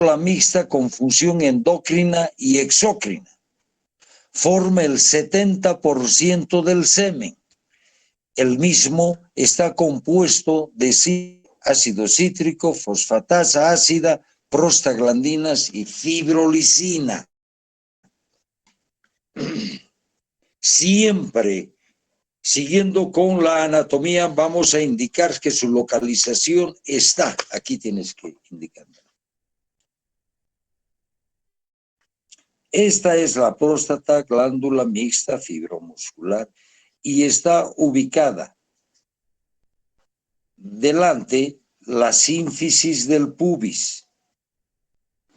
la mixta con función endocrina y exócrina. Forma el 70% del semen. El mismo está compuesto de ácido cítrico, fosfatasa ácida, prostaglandinas y fibrolicina. Siempre, siguiendo con la anatomía, vamos a indicar que su localización está. Aquí tienes que indicar. Esta es la próstata, glándula mixta fibromuscular, y está ubicada delante la sínfisis del pubis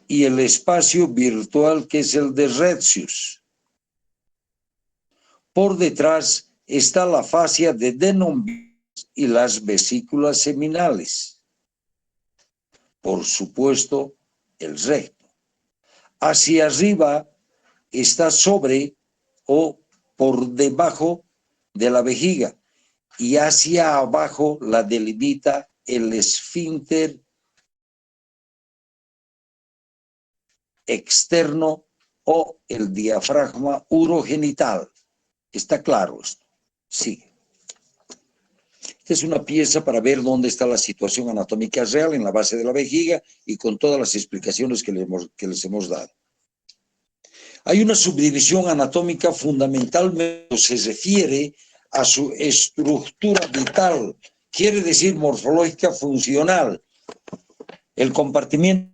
y el espacio virtual que es el de Retzius. Por detrás está la fascia de Denonville y las vesículas seminales. Por supuesto, el recto. Hacia arriba está sobre o por debajo de la vejiga y hacia abajo la delimita el esfínter externo o el diafragma urogenital. ¿Está claro esto? Sigue. Esta es una pieza para ver dónde está la situación anatómica real en la base de la vejiga y con todas las explicaciones que les hemos dado. Hay una subdivisión anatómica fundamentalmente se refiere a su estructura vital, quiere decir morfológica funcional. El compartimiento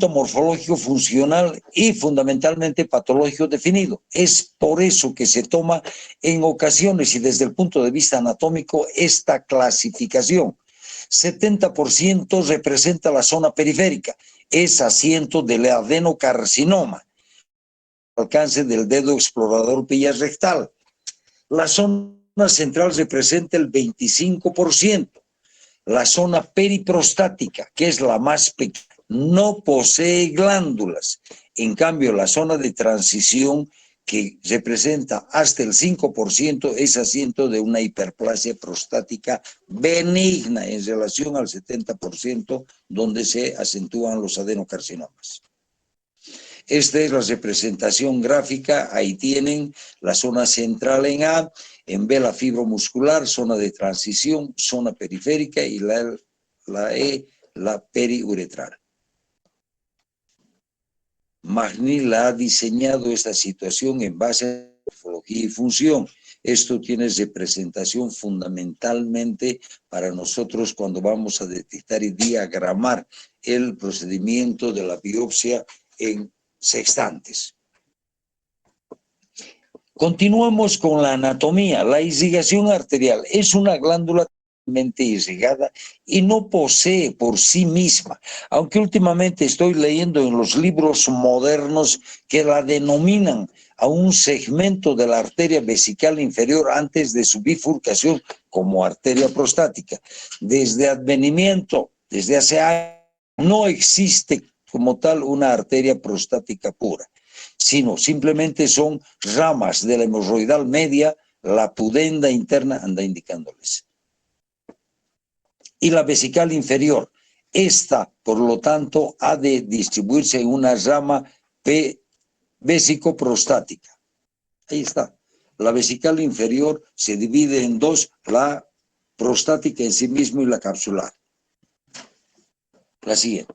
morfológico funcional y fundamentalmente patológico definido. Es por eso que se toma en ocasiones y desde el punto de vista anatómico esta clasificación. 70% representa la zona periférica, es asiento del adenocarcinoma, alcance del dedo explorador pilla rectal. La zona central representa el 25%. La zona periprostática, que es la más pequeña, no posee glándulas. En cambio, la zona de transición, que representa hasta el 5%, es asiento de una hiperplasia prostática benigna en relación al 70%, donde se acentúan los adenocarcinomas. Esta es la representación gráfica. Ahí tienen la zona central en A, en B la fibromuscular, zona de transición, zona periférica y la E, la periuretral. McNeil ha diseñado esta situación en base a morfología y función. Esto tiene representación fundamentalmente para nosotros cuando vamos a detectar y diagramar el procedimiento de la biopsia en sextantes. Continuamos con la anatomía. La irrigación arterial es una glándula totalmente irrigada y no posee por sí misma, aunque últimamente estoy leyendo en los libros modernos que la denominan a un segmento de la arteria vesical inferior antes de su bifurcación como arteria prostática. Desde advenimiento, desde hace años, no existe como tal una arteria prostática pura, sino simplemente son ramas de la hemorroidal media, la pudenda interna anda indicándoles, y la vesical inferior. Esta, por lo tanto, ha de distribuirse en una rama vesicoprostática. Ahí está. La vesical inferior se divide en dos, la prostática en sí mismo y la capsular. La siguiente.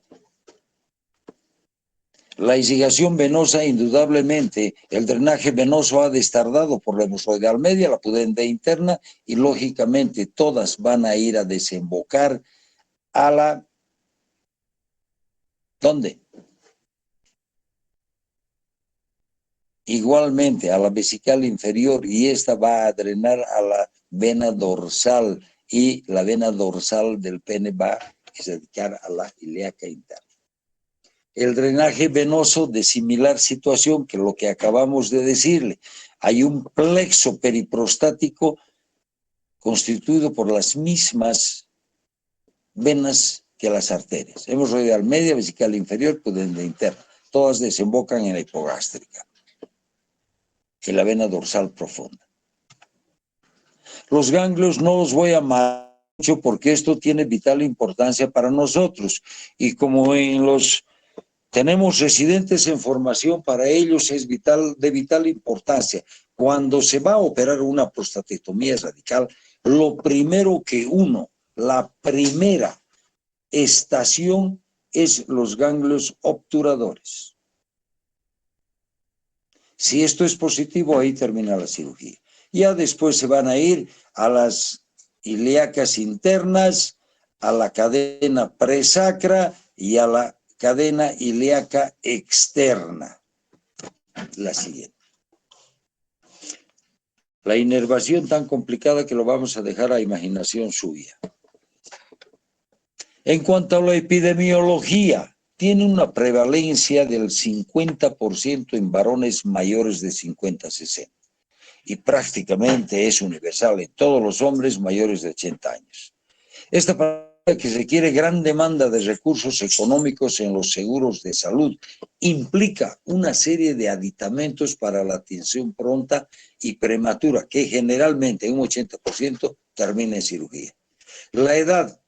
La irrigación venosa, indudablemente, el drenaje venoso ha de estar dado por la hemorroidal media, la pudenda interna, y lógicamente todas van a ir a desembocar a la... ¿Dónde? Igualmente a la vesical inferior, y esta va a drenar a la vena dorsal, y la vena dorsal del pene va a dedicar a la ilíaca interna. El drenaje venoso de similar situación que lo que acabamos de decirle. Hay un plexo periprostático constituido por las mismas venas que las arterias. Hemorroidal media, vesical inferior, pudenda interna. Todas desembocan en la hipogástrica, en la vena dorsal profunda. Los ganglios no los voy a marcar mucho porque esto tiene vital importancia para nosotros. Y como tenemos residentes en formación, para ellos es de vital importancia. Cuando se va a operar una prostatectomía radical, lo primero que la primera estación es los ganglios obturadores. Si esto es positivo, ahí termina la cirugía. Ya después se van a ir a las ilíacas internas, a la cadena presacra y a la cadena ilíaca externa. La siguiente. La inervación tan complicada que lo vamos a dejar a imaginación suya. En cuanto a la epidemiología, tiene una prevalencia del 50% en varones mayores de 50-60 y prácticamente es universal en todos los hombres mayores de 80 años. Esta patología, que requiere gran demanda de recursos económicos en los seguros de salud, implica una serie de aditamentos para la atención pronta y prematura, que generalmente en un 80% termina en cirugía. La edad.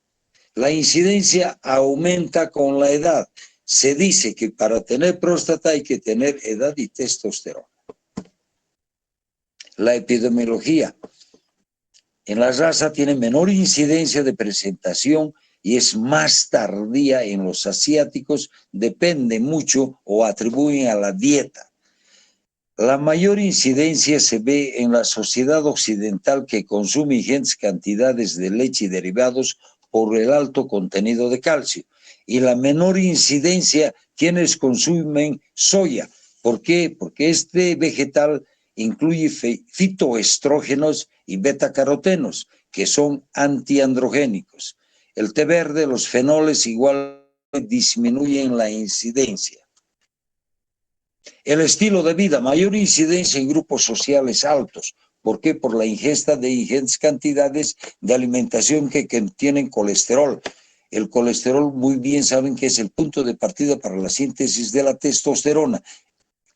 La incidencia aumenta con la edad. Se dice que para tener próstata hay que tener edad y testosterona. La epidemiología. En la raza tiene menor incidencia de presentación y es más tardía en los asiáticos, depende mucho o atribuyen a la dieta. La mayor incidencia se ve en la sociedad occidental, que consume ingentes cantidades de leche y derivados por el alto contenido de calcio, y la menor incidencia quienes consumen soya. ¿Por qué? Porque este vegetal incluye fitoestrógenos y betacarotenos, que son antiandrogénicos. El té verde, los fenoles igual disminuyen la incidencia. El estilo de vida, mayor incidencia en grupos sociales altos. ¿Por qué? Por la ingesta de ingentes cantidades de alimentación que contienen colesterol. El colesterol, muy bien saben que es el punto de partida para la síntesis de la testosterona.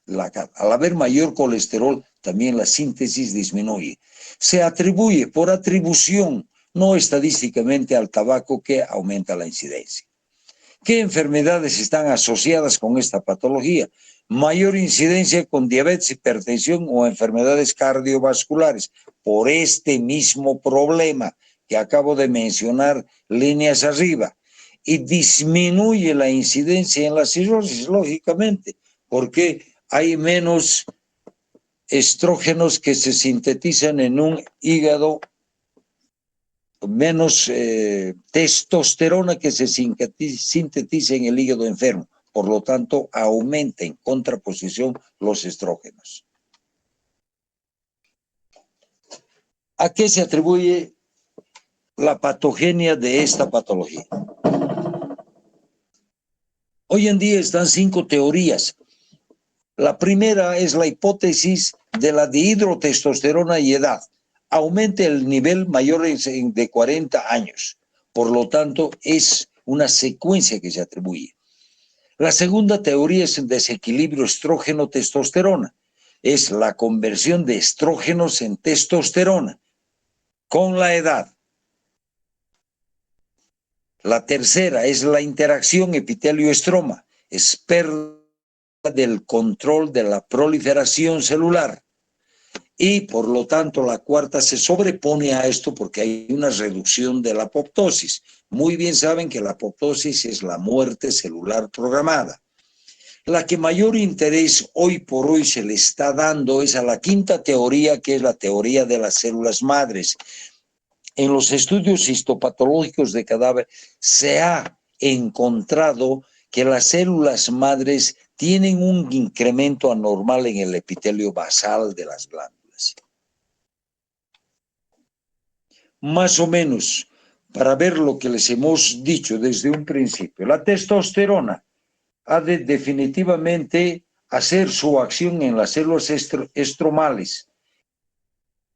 Al haber mayor colesterol, también la síntesis disminuye. Se atribuye por atribución, no estadísticamente, al tabaco, que aumenta la incidencia. ¿Qué enfermedades están asociadas con esta patología? Mayor incidencia con diabetes, hipertensión o enfermedades cardiovasculares, por este mismo problema que acabo de mencionar líneas arriba. Y disminuye la incidencia en la cirrosis, lógicamente, porque hay menos estrógenos que se sintetizan en un hígado, menos testosterona que se sintetiza en el hígado enfermo. Por lo tanto, aumenta en contraposición los estrógenos. ¿A qué se atribuye la patogenia de esta patología? Hoy en día están 5 teorías. La primera es la hipótesis de la dihidrotestosterona y edad. Aumenta el nivel mayor de 40 años. Por lo tanto, es una secuencia que se atribuye. La segunda teoría es el desequilibrio estrógeno-testosterona. Es la conversión de estrógenos en testosterona con la edad. La tercera es la interacción epitelio-estroma. Es pérdida del control de la proliferación celular. Y por lo tanto la cuarta se sobrepone a esto porque hay una reducción de la apoptosis. Muy bien saben que la apoptosis es la muerte celular programada. La que mayor interés hoy por hoy se le está dando es a la quinta teoría, que es la teoría de las células madres. En los estudios histopatológicos de cadáver se ha encontrado que las células madres tienen un incremento anormal en el epitelio basal de las glándulas. Más o menos, para ver lo que les hemos dicho desde un principio, la testosterona ha de definitivamente hacer su acción en las células estromales.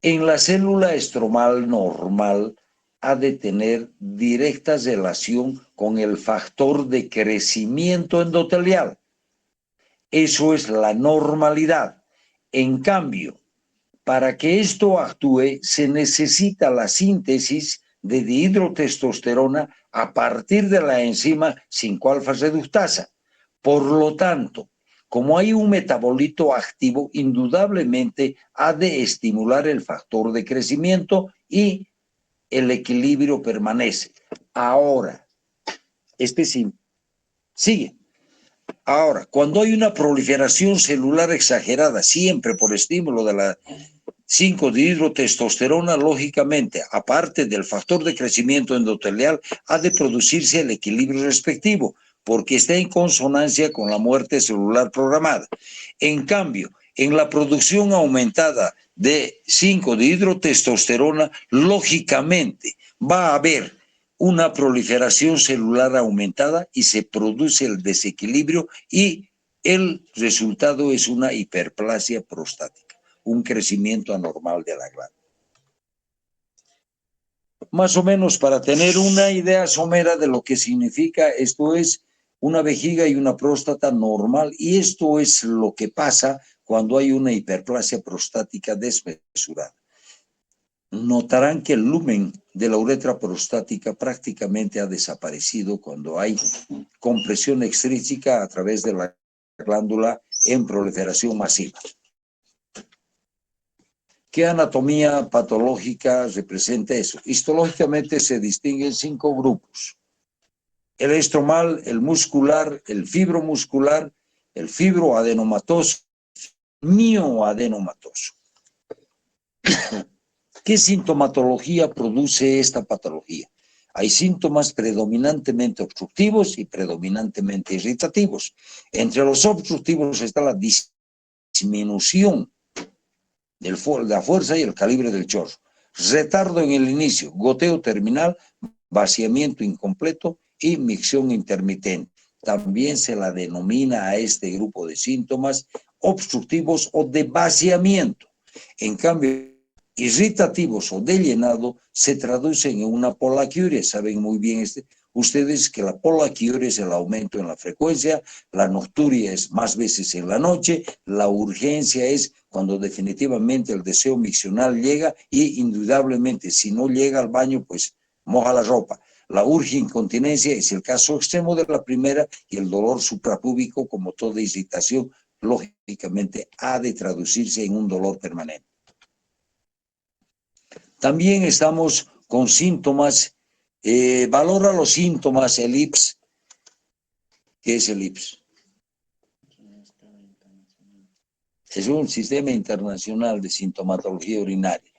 En la célula estromal normal ha de tener directa relación con el factor de crecimiento endotelial. Eso es la normalidad. En cambio, para que esto actúe, se necesita la síntesis de dihidrotestosterona a partir de la enzima 5-alfa-reductasa. Por lo tanto, como hay un metabolito activo, indudablemente ha de estimular el factor de crecimiento y el equilibrio permanece. Ahora, sigue. Ahora, cuando hay una proliferación celular exagerada, siempre por estímulo de la 5-dihidrotestosterona, lógicamente, aparte del factor de crecimiento endotelial, ha de producirse el equilibrio respectivo, porque está en consonancia con la muerte celular programada. En cambio, en la producción aumentada de 5-dihidrotestosterona, lógicamente va a haber una proliferación celular aumentada y se produce el desequilibrio y el resultado es una hiperplasia prostática, un crecimiento anormal de la glándula. Más o menos para tener una idea somera de lo que significa, esto es una vejiga y una próstata normal, y esto es lo que pasa cuando hay una hiperplasia prostática desmesurada. Notarán que el lumen de la uretra prostática prácticamente ha desaparecido cuando hay compresión extrínseca a través de la glándula en proliferación masiva. ¿Qué anatomía patológica representa eso? Histológicamente se distinguen 5 grupos: el estromal, el muscular, el fibromuscular, el fibroadenomatoso, mioadenomatoso. ¿Qué sintomatología produce esta patología? Hay síntomas predominantemente obstructivos y predominantemente irritativos. Entre los obstructivos está la disminución de la fuerza y el calibre del chorro, retardo en el inicio, goteo terminal, vaciamiento incompleto y micción intermitente. También se la denomina a este grupo de síntomas obstructivos o de vaciamiento. En cambio, irritativos o de llenado se traducen en una polaquiuria. Saben muy bien ustedes que la polaquiuria es el aumento en la frecuencia, la nocturia es más veces en la noche, la urgencia es cuando definitivamente el deseo miccional llega y indudablemente si no llega al baño pues moja la ropa. La urge-incontinencia es el caso extremo de la primera, y el dolor suprapúbico, como toda irritación, lógicamente ha de traducirse en un dolor permanente. También estamos con síntomas, valora los síntomas, el IPS. ¿Qué es el IPS? Es un sistema internacional de sintomatología urinaria.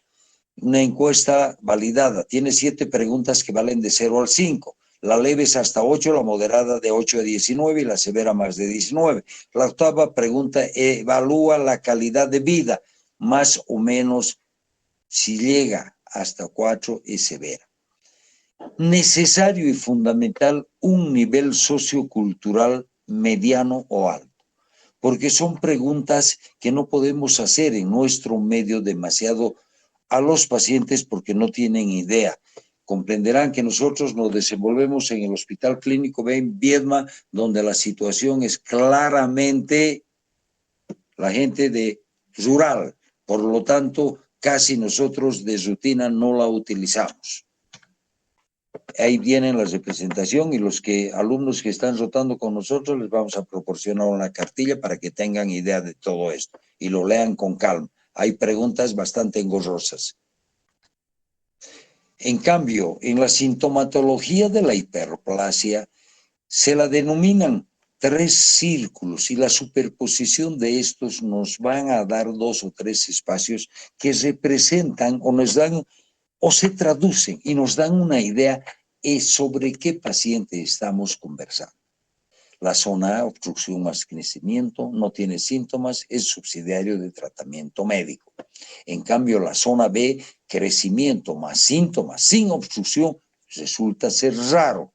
Una encuesta validada, tiene 7 preguntas que valen de 0 al 5. La leve es hasta 8, la moderada de 8 a 19 y la severa más de 19. La octava pregunta evalúa la calidad de vida, más o menos. Si llega hasta 4 es severa. Necesario y fundamental un nivel sociocultural mediano o alto, porque son preguntas que no podemos hacer en nuestro medio demasiado a los pacientes porque no tienen idea. Comprenderán que nosotros nos desenvolvemos en el Hospital Clínico Viedma, donde la situación es claramente la gente de rural, por lo tanto, casi nosotros de rutina no la utilizamos. Ahí vienen la representación y los alumnos que están rotando con nosotros les vamos a proporcionar una cartilla para que tengan idea de todo esto y lo lean con calma. Hay preguntas bastante engorrosas. En cambio, en la sintomatología de la hiperplasia se la denominan 3 círculos y la superposición de estos nos van a dar 2 o 3 espacios que representan o nos dan o se traducen y nos dan una idea sobre qué paciente estamos conversando. La zona A, obstrucción más crecimiento, no tiene síntomas, es subsidiario de tratamiento médico. En cambio, la zona B, crecimiento más síntomas sin obstrucción, resulta ser raro.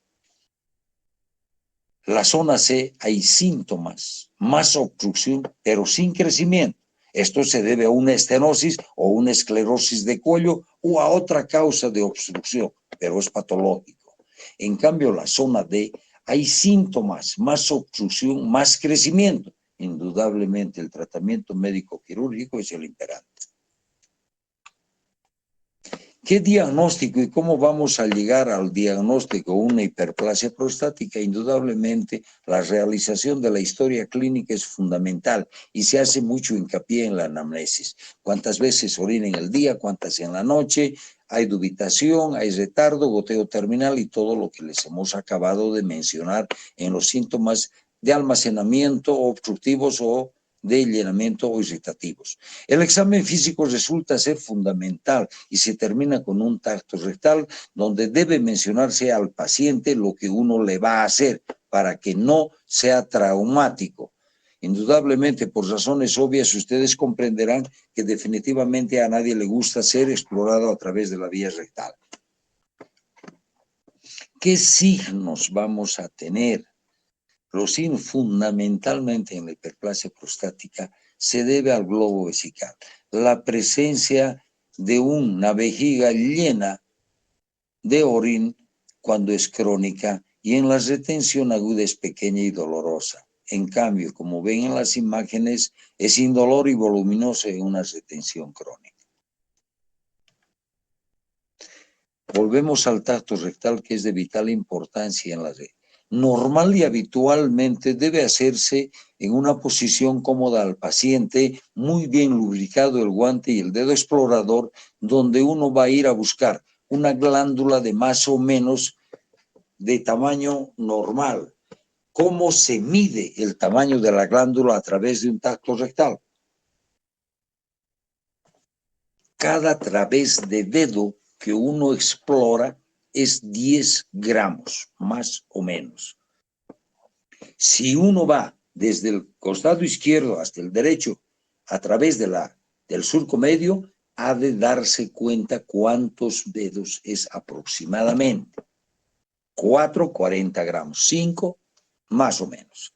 La zona C, hay síntomas, más obstrucción, pero sin crecimiento. Esto se debe a una estenosis o una esclerosis de cuello o a otra causa de obstrucción, pero es patológico. En cambio, la zona D, hay síntomas, más obstrucción, más crecimiento. Indudablemente, el tratamiento médico quirúrgico es el imperante. ¿Qué diagnóstico y cómo vamos a llegar al diagnóstico de una hiperplasia prostática? Indudablemente, la realización de la historia clínica es fundamental y se hace mucho hincapié en la anamnesis. ¿Cuántas veces orina en el día? ¿Cuántas en la noche? Hay dubitación, hay retardo, goteo terminal y todo lo que les hemos acabado de mencionar en los síntomas de almacenamiento obstructivos o de llenamiento o irritativos. El examen físico resulta ser fundamental y se termina con un tacto rectal donde debe mencionarse al paciente lo que uno le va a hacer para que no sea traumático. Indudablemente, por razones obvias, ustedes comprenderán que definitivamente a nadie le gusta ser explorado a través de la vía rectal. ¿Qué signos vamos a tener? Los signos fundamentalmente en la hiperplasia prostática se debe al globo vesical. La presencia de una vejiga llena de orín cuando es crónica y en la retención aguda es pequeña y dolorosa. En cambio, como ven en las imágenes, es indolor y voluminoso en una retención crónica. Volvemos al tacto rectal, que es de vital importancia en la red. Normal y habitualmente debe hacerse en una posición cómoda al paciente, muy bien lubricado el guante y el dedo explorador, donde uno va a ir a buscar una glándula de más o menos de tamaño normal. ¿Cómo se mide el tamaño de la glándula a través de un tacto rectal? Cada través de dedo que uno explora es 10 gramos, más o menos. Si uno va desde el costado izquierdo hasta el derecho a través del surco medio, ha de darse cuenta cuántos dedos es aproximadamente. 4, 40 gramos, 5, más o menos.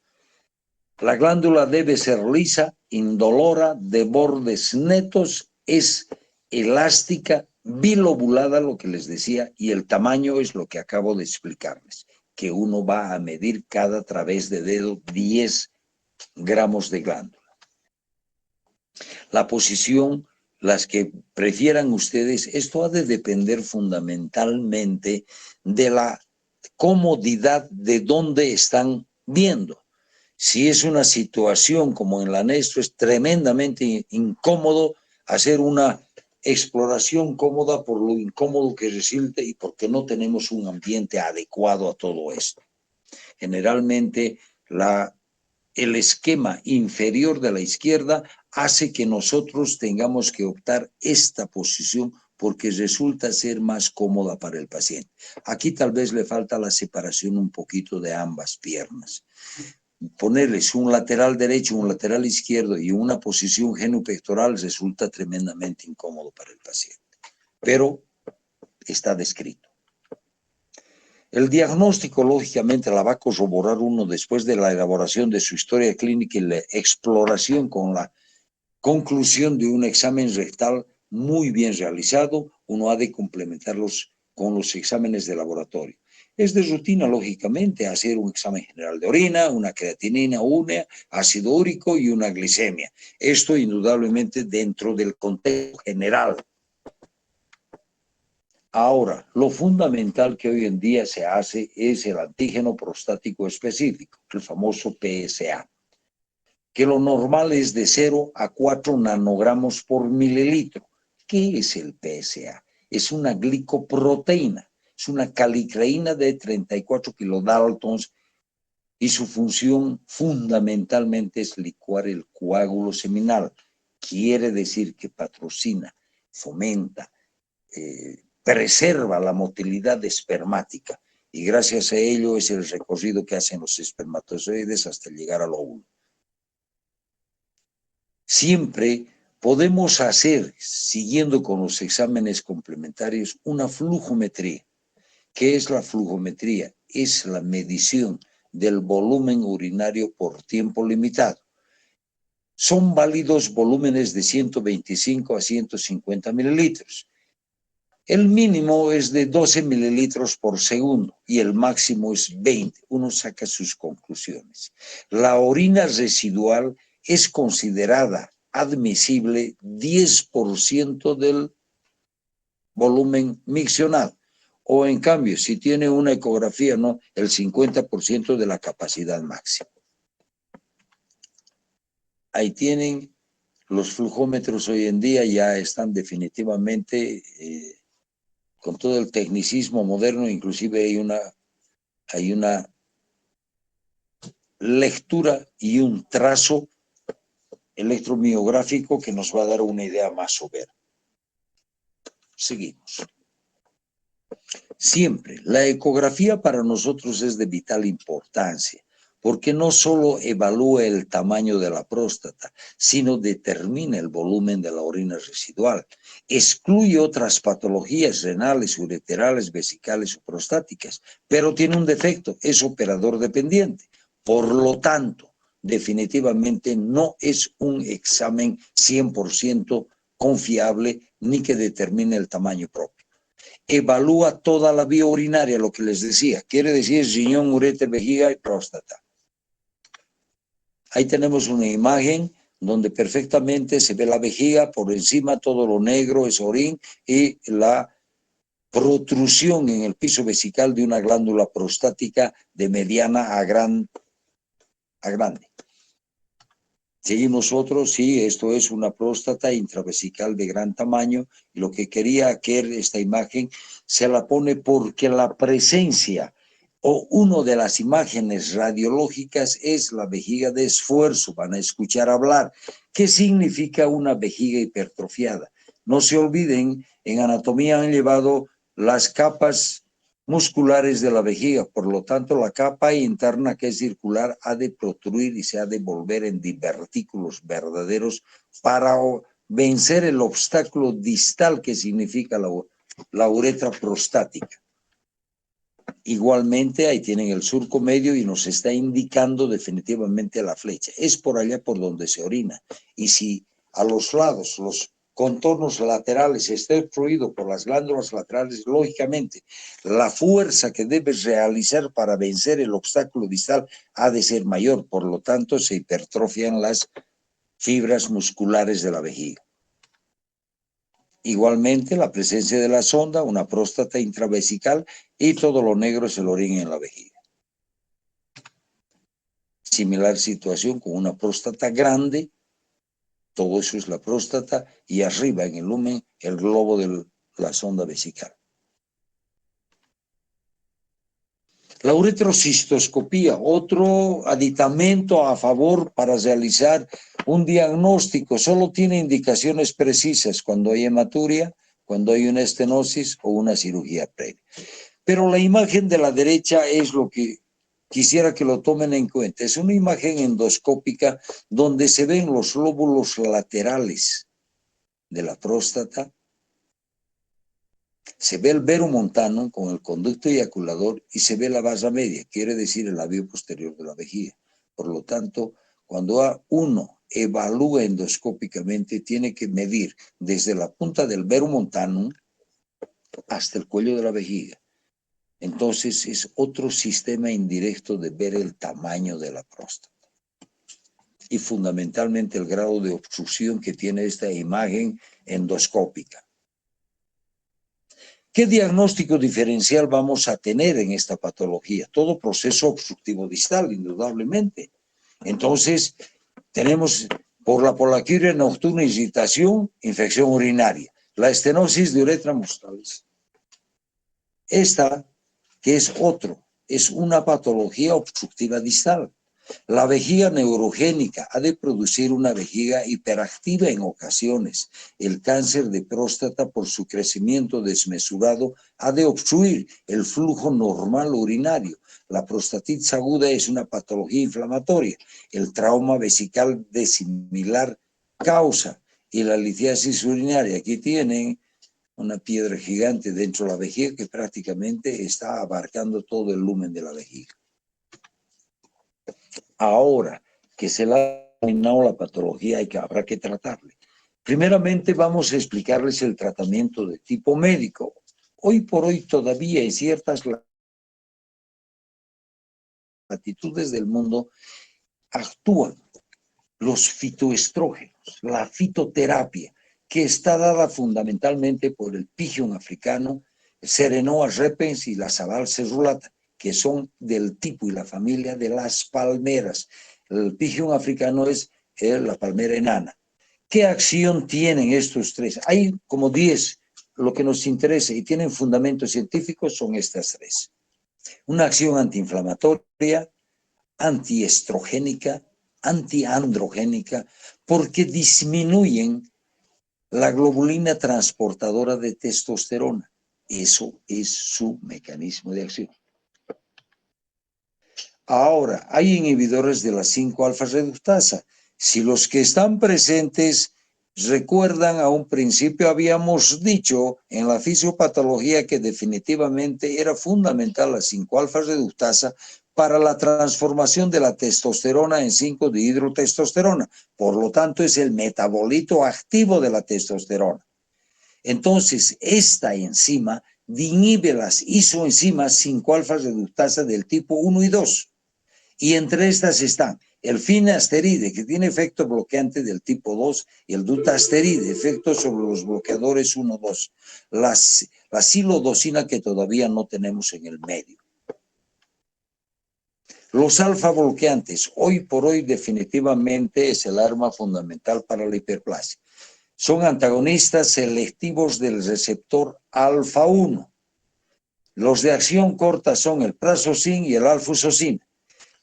La glándula debe ser lisa, indolora, de bordes netos, es elástica, bilobulada, lo que les decía, y el tamaño es lo que acabo de explicarles, que uno va a medir cada través de dedo 10 gramos de glándula. La posición, las que prefieran ustedes, esto ha de depender fundamentalmente de la comodidad de dónde están viendo. Si es una situación como en la Nestro, es tremendamente incómodo hacer una exploración cómoda por lo incómodo que resulta y porque no tenemos un ambiente adecuado a todo esto. Generalmente el esquema inferior de la izquierda hace que nosotros tengamos que optar esta posición porque resulta ser más cómoda para el paciente. Aquí tal vez le falta la separación un poquito de ambas piernas. Ponerles un lateral derecho, un lateral izquierdo y una posición genupectoral resulta tremendamente incómodo para el paciente, pero está descrito. El diagnóstico, lógicamente, la va a corroborar uno después de la elaboración de su historia clínica y la exploración con la conclusión de un examen rectal muy bien realizado. Uno ha de complementarlos con los exámenes de laboratorio. Es de rutina, lógicamente, hacer un examen general de orina, una creatinina, urea, ácido úrico y una glicemia. Esto indudablemente dentro del contexto general. Ahora, lo fundamental que hoy en día se hace es el antígeno prostático específico, el famoso PSA, que lo normal es de 0 a 4 nanogramos por mililitro. ¿Qué es el PSA? Es una glicoproteína, es una calicreína de 34 kilodaltons y su función fundamentalmente es licuar el coágulo seminal. Quiere decir que patrocina, fomenta, preserva la motilidad espermática y gracias a ello es el recorrido que hacen los espermatozoides hasta llegar al óvulo. Siempre podemos hacer, siguiendo con los exámenes complementarios, una flujometría. ¿Qué es la flujometría? Es la medición del volumen urinario por tiempo limitado. Son válidos volúmenes de 125 a 150 mililitros. El mínimo es de 12 mililitros por segundo y el máximo es 20. Uno saca sus conclusiones. La orina residual es considerada admisible 10% del volumen miccional. O en cambio, si tiene una ecografía, ¿no? El 50% de la capacidad máxima. Ahí tienen los flujómetros hoy en día, ya están definitivamente con todo el tecnicismo moderno, inclusive hay una lectura y un trazo electromiográfico que nos va a dar una idea más severa. Seguimos. Siempre, la ecografía para nosotros es de vital importancia, porque no solo evalúa el tamaño de la próstata, sino determina el volumen de la orina residual, excluye otras patologías renales, ureterales, vesicales o prostáticas, pero tiene un defecto, es operador dependiente. Por lo tanto, definitivamente no es un examen 100% confiable ni que determine el tamaño propio. Evalúa toda la vía urinaria, lo que les decía, quiere decir riñón, ureter, vejiga y próstata. Ahí tenemos una imagen donde perfectamente se ve la vejiga, por encima todo lo negro es orín y la protrusión en el piso vesical de una glándula prostática de mediana a grande. Seguimos otros, sí, esto es una próstata intravesical de gran tamaño, y lo que quería que esta imagen se la pone porque la presencia o una de las imágenes radiológicas es la vejiga de esfuerzo. Van a escuchar hablar. ¿Qué significa una vejiga hipertrofiada? No se olviden, en anatomía han llevado las capas musculares de la vejiga, por lo tanto la capa interna que es circular ha de protruir y se ha de volver en divertículos verdaderos para vencer el obstáculo distal que significa la uretra prostática. Igualmente ahí tienen el surco medio y nos está indicando definitivamente la flecha, es por allá por donde se orina, y si a los lados los contornos laterales está obstruido por las glándulas laterales, lógicamente la fuerza que debes realizar para vencer el obstáculo distal ha de ser mayor, por lo tanto se hipertrofian las fibras musculares de la vejiga. Igualmente la presencia de la sonda, una próstata intravesical y todo lo negro es el orín en la vejiga. Similar situación con una próstata grande, todo eso es la próstata, y arriba en el lumen el globo de la sonda vesical. La uretrocistoscopía, otro aditamento a favor para realizar un diagnóstico, solo tiene indicaciones precisas cuando hay hematuria, cuando hay una estenosis o una cirugía previa. Pero la imagen de la derecha es lo que quisiera que lo tomen en cuenta. Es una imagen endoscópica donde se ven los lóbulos laterales de la próstata, se ve el vero montano con el conducto eyaculador y se ve la vasa media, quiere decir el labio posterior de la vejiga. Por lo tanto, cuando uno evalúa endoscópicamente, tiene que medir desde la punta del vero montano hasta el cuello de la vejiga. Entonces es otro sistema indirecto de ver el tamaño de la próstata. Y fundamentalmente el grado de obstrucción que tiene esta imagen endoscópica. ¿Qué diagnóstico diferencial vamos a tener en esta patología? Todo proceso obstructivo distal, indudablemente. Entonces, tenemos por la poliquia nocturna irritación, infección urinaria. La estenosis de uretra mostralis. Esta, que es una patología obstructiva distal. La vejiga neurogénica ha de producir una vejiga hiperactiva en ocasiones. El cáncer de próstata, por su crecimiento desmesurado, ha de obstruir el flujo normal urinario. La prostatitis aguda es una patología inflamatoria. El trauma vesical de similar causa y la litiasis urinaria. Aquí tienen una piedra gigante dentro de la vejiga que prácticamente está abarcando todo el lumen de la vejiga. Ahora que se le ha terminado la patología, habrá que tratarle. Primeramente vamos a explicarles el tratamiento de tipo médico. Hoy por hoy todavía en ciertas latitudes del mundo actúan los fitoestrógenos, la fitoterapia, que está dada fundamentalmente por el pigeon africano, Serenoa repens y la Sabal cerulata, que son del tipo y la familia de las palmeras. El pigeon africano es la palmera enana. ¿Qué acción tienen estos tres? Hay como 10, lo que nos interesa y tienen fundamentos científicos son estas tres. Una acción antiinflamatoria, antiestrogénica, antiandrogénica, porque disminuyen la globulina transportadora de testosterona. Eso es su mecanismo de acción. Ahora, hay inhibidores de la 5-alfa-reductasa. Si los que están presentes recuerdan, a un principio habíamos dicho en la fisiopatología que definitivamente era fundamental la 5-alfa-reductasa para la transformación de la testosterona en 5-dihidrotestosterona. Por lo tanto, es el metabolito activo de la testosterona. Entonces, esta enzima inhibe las isoenzimas 5-alfa-reductasa del tipo 1 y 2. Y entre estas están el finasteride, que tiene efecto bloqueante del tipo 2, y el dutasteride, efecto sobre los bloqueadores 1-2. La silodosina, que todavía no tenemos en el medio. Los alfa bloqueantes, hoy por hoy definitivamente es el arma fundamental para la hiperplasia. Son antagonistas selectivos del receptor alfa 1. Los de acción corta son el prazosina y el alfusosina.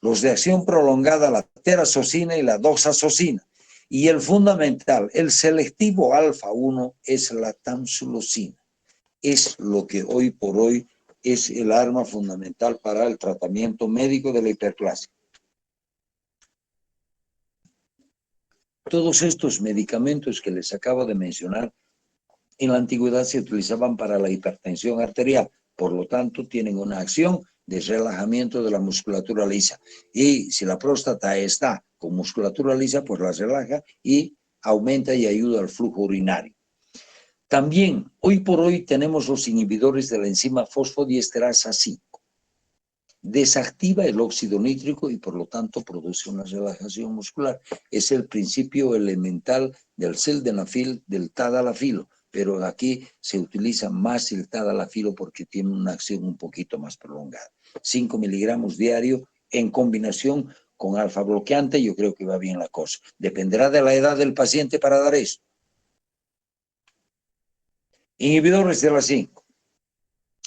Los de acción prolongada, la terazosina y la doxazosina. Y el fundamental, el selectivo alfa 1, es la tamsulosina. Es lo que hoy por hoy es el arma fundamental para el tratamiento médico de la hiperplasia. Todos estos medicamentos que les acabo de mencionar, en la antigüedad se utilizaban para la hipertensión arterial, por lo tanto tienen una acción de relajamiento de la musculatura lisa. Y si la próstata está con musculatura lisa, pues la relaja y aumenta y ayuda al flujo urinario. También, hoy por hoy, tenemos los inhibidores de la enzima fosfodiesterasa 5. Desactiva el óxido nítrico y por lo tanto produce una relajación muscular. Es el principio elemental del sildenafil, del tadalafilo, pero aquí se utiliza más el tadalafilo porque tiene una acción un poquito más prolongada. 5 miligramos diario en combinación con alfa bloqueante, yo creo que va bien la cosa. Dependerá de la edad del paciente para dar esto. Inhibidores de la 5.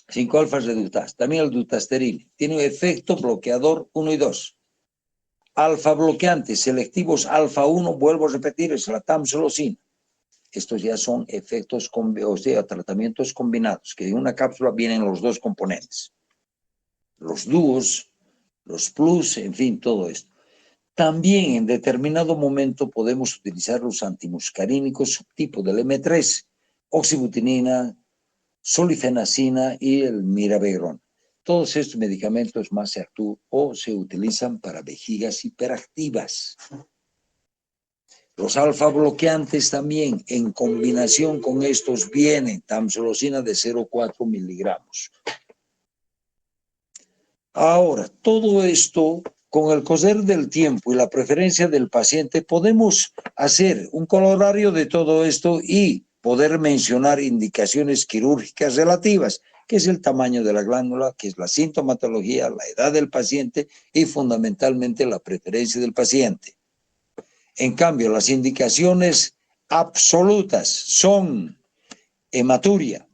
5-alfa-reductasa. También el dutasteride. Tiene efecto bloqueador 1 y 2. Alfa bloqueantes selectivos alfa 1, vuelvo a repetir, es la tamsulosina. Estos ya son efectos, o sea, tratamientos combinados, que en una cápsula vienen los dos componentes. Los dúos, los plus, en fin, todo esto. También en determinado momento podemos utilizar los antimuscarínicos subtipo del M3, oxibutinina, solifenacina y el mirabegrón. Todos estos medicamentos más se actúan o se utilizan para vejigas hiperactivas. Los alfa bloqueantes también, en combinación con estos, vienen tamsulosina de 0,4 miligramos. Ahora, todo esto, con el correr del tiempo y la preferencia del paciente, podemos hacer un colorario de todo esto y poder mencionar indicaciones quirúrgicas relativas, que es el tamaño de la glándula, que es la sintomatología, la edad del paciente y fundamentalmente la preferencia del paciente. En cambio, las indicaciones absolutas son hematuria,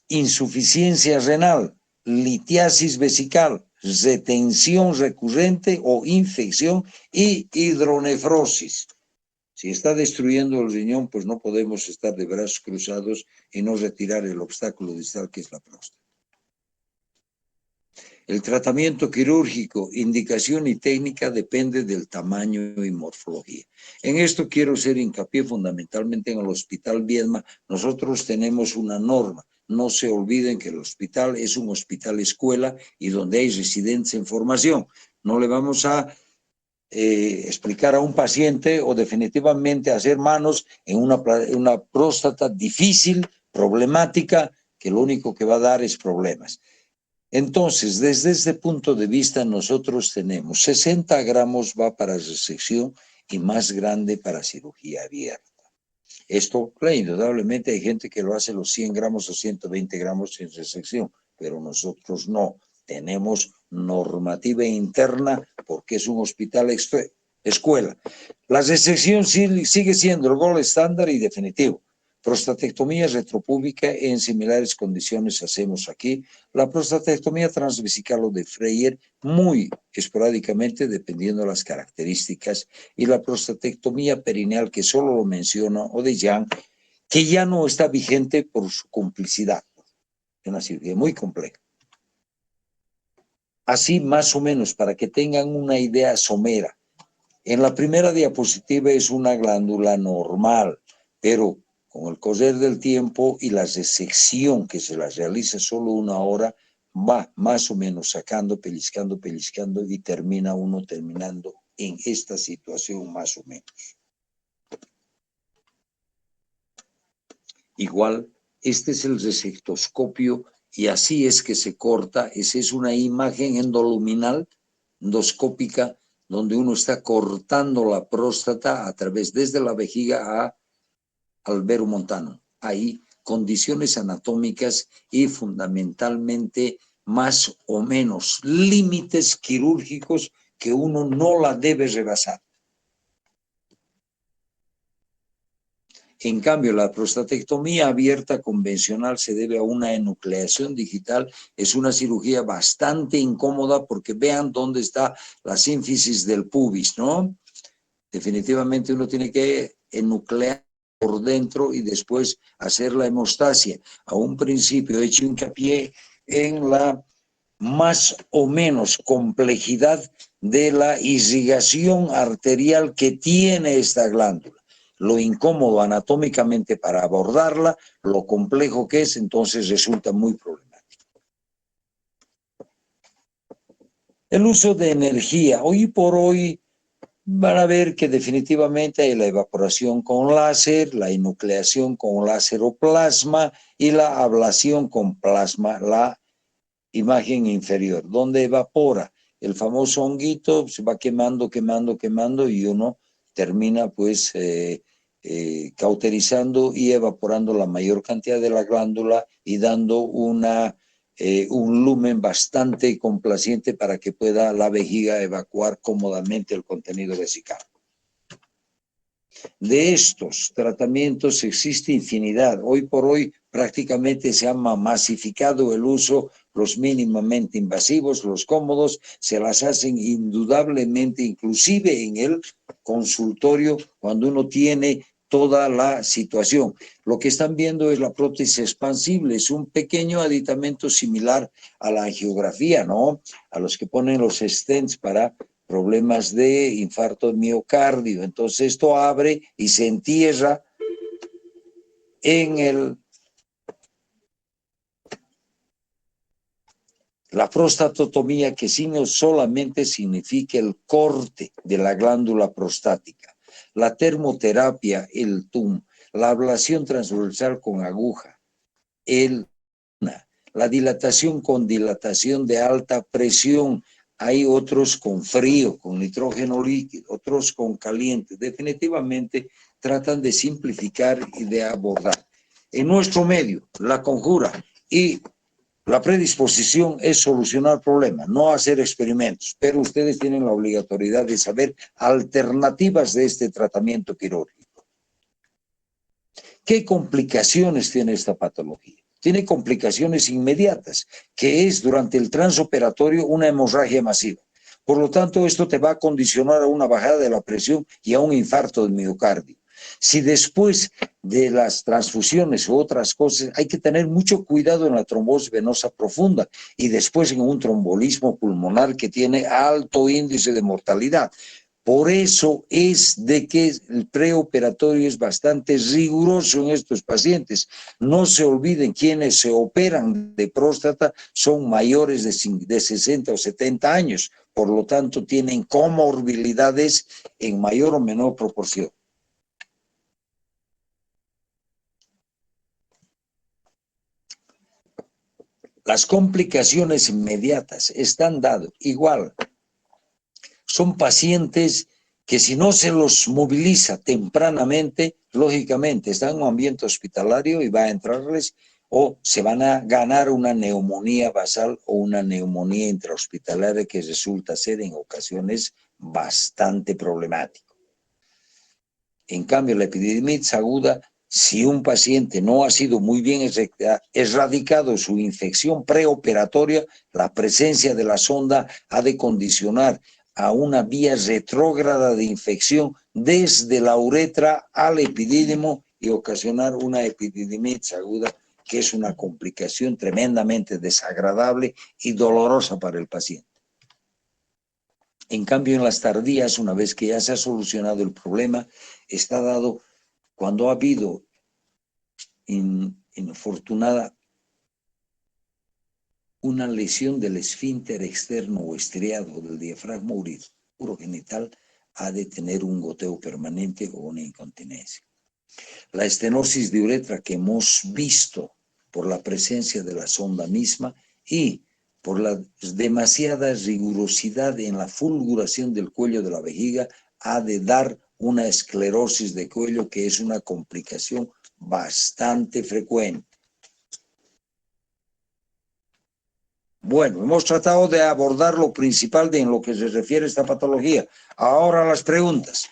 insuficiencia renal, litiasis vesical, retención recurrente o infección y hidronefrosis. Si está destruyendo el riñón, pues no podemos estar de brazos cruzados y no retirar el obstáculo distal que es la próstata. El tratamiento quirúrgico, indicación y técnica depende del tamaño y morfología. En esto quiero hacer hincapié fundamentalmente en el Hospital Viedma. Nosotros tenemos una norma. No se olviden que el hospital es un hospital escuela y donde hay residentes en formación. No le vamos a explicar a un paciente o definitivamente hacer manos en una próstata difícil, problemática, que lo único que va a dar es problemas. Entonces, desde este punto de vista, nosotros tenemos 60 gramos va para resección y más grande para cirugía abierta. Esto, claro, indudablemente hay gente que lo hace los 100 gramos o 120 gramos sin resección, pero nosotros no. Tenemos normativa interna porque es un hospital escuela. La resección sigue siendo el gol estándar y definitivo. Prostatectomía retropúbica en similares condiciones hacemos aquí. La prostatectomía transvesical o de Freyer muy esporádicamente dependiendo de las características, y la prostatectomía perineal que solo lo menciona o de Young, que ya no está vigente por su complicidad. Es una cirugía muy compleja. Así más o menos para que tengan una idea somera. En la primera diapositiva es una glándula normal, pero con el correr del tiempo y la resección que se la realiza solo 1 hora, va más o menos sacando, pellizcando, pellizcando y termina uno terminando en esta situación más o menos. Igual, este es el resectoscopio y así es que se corta. Esa es una imagen endoluminal, endoscópica, donde uno está cortando la próstata a través desde la vejiga al verumontano. Hay condiciones anatómicas y fundamentalmente más o menos límites quirúrgicos que uno no la debe rebasar. En cambio, la prostatectomía abierta convencional se debe a una enucleación digital. Es una cirugía bastante incómoda porque vean dónde está la sínfisis del pubis, ¿no? Definitivamente uno tiene que enuclear por dentro y después hacer la hemostasia. A un principio he hecho hincapié en la más o menos complejidad de la irrigación arterial que tiene esta glándula. Lo incómodo anatómicamente para abordarla, lo complejo que es, entonces resulta muy problemático. El uso de energía. Hoy por hoy van a ver que definitivamente hay la evaporación con láser, la enucleación con láser o plasma y la ablación con plasma, la imagen inferior, donde evapora el famoso honguito, se va quemando, quemando, quemando y uno termina pues cauterizando y evaporando la mayor cantidad de la glándula y dando un lumen bastante complaciente para que pueda la vejiga evacuar cómodamente el contenido vesical. De estos tratamientos existe infinidad. Hoy por hoy prácticamente se ha masificado el uso, los mínimamente invasivos, los cómodos, se las hacen indudablemente, inclusive en el consultorio, cuando uno tiene toda la situación. Lo que están viendo es la prótesis expansible, es un pequeño aditamento similar a la angiografía, ¿no? A los que ponen los stents para problemas de infarto de miocardio. Entonces esto abre y se entierra en la prostatotomía, que solamente significa el corte de la glándula prostática. La termoterapia, el TUM, la ablación transversal con aguja, la dilatación con dilatación de alta presión. Hay otros con frío, con nitrógeno líquido, otros con caliente. Definitivamente tratan de simplificar y de abordar. En nuestro medio, la conjura y la predisposición es solucionar problemas, no hacer experimentos, pero ustedes tienen la obligatoriedad de saber alternativas de este tratamiento quirúrgico. ¿Qué complicaciones tiene esta patología? Tiene complicaciones inmediatas, que es durante el transoperatorio una hemorragia masiva. Por lo tanto, esto te va a condicionar a una bajada de la presión y a un infarto del miocardio. Si después de las transfusiones u otras cosas, hay que tener mucho cuidado en la trombosis venosa profunda y después en un trombolismo pulmonar que tiene alto índice de mortalidad. Por eso es de que el preoperatorio es bastante riguroso en estos pacientes. No se olviden, quienes se operan de próstata son mayores de 60 o 70 años, por lo tanto tienen comorbilidades en mayor o menor proporción. Las complicaciones inmediatas están dadas igual. Son pacientes que si no se los moviliza tempranamente, lógicamente están en un ambiente hospitalario y va a entrarles o se van a ganar una neumonía basal o una neumonía intrahospitalaria que resulta ser en ocasiones bastante problemático. En cambio, la epididimitis aguda, si un paciente no ha sido muy bien erradicado su infección preoperatoria, la presencia de la sonda ha de condicionar a una vía retrógrada de infección desde la uretra al epidídimo y ocasionar una epididimitis aguda, que es una complicación tremendamente desagradable y dolorosa para el paciente. En cambio, en las tardías, una vez que ya se ha solucionado el problema, está dado cuando ha habido infortunada una lesión del esfínter externo o estriado del diafragma urogenital, ha de tener un goteo permanente o una incontinencia. La estenosis de uretra que hemos visto por la presencia de la sonda misma y por la demasiada rigurosidad en la fulguración del cuello de la vejiga, ha de dar una esclerosis de cuello, que es una complicación bastante frecuente. Bueno, hemos tratado de abordar lo principal en lo que se refiere a esta patología. Ahora las preguntas.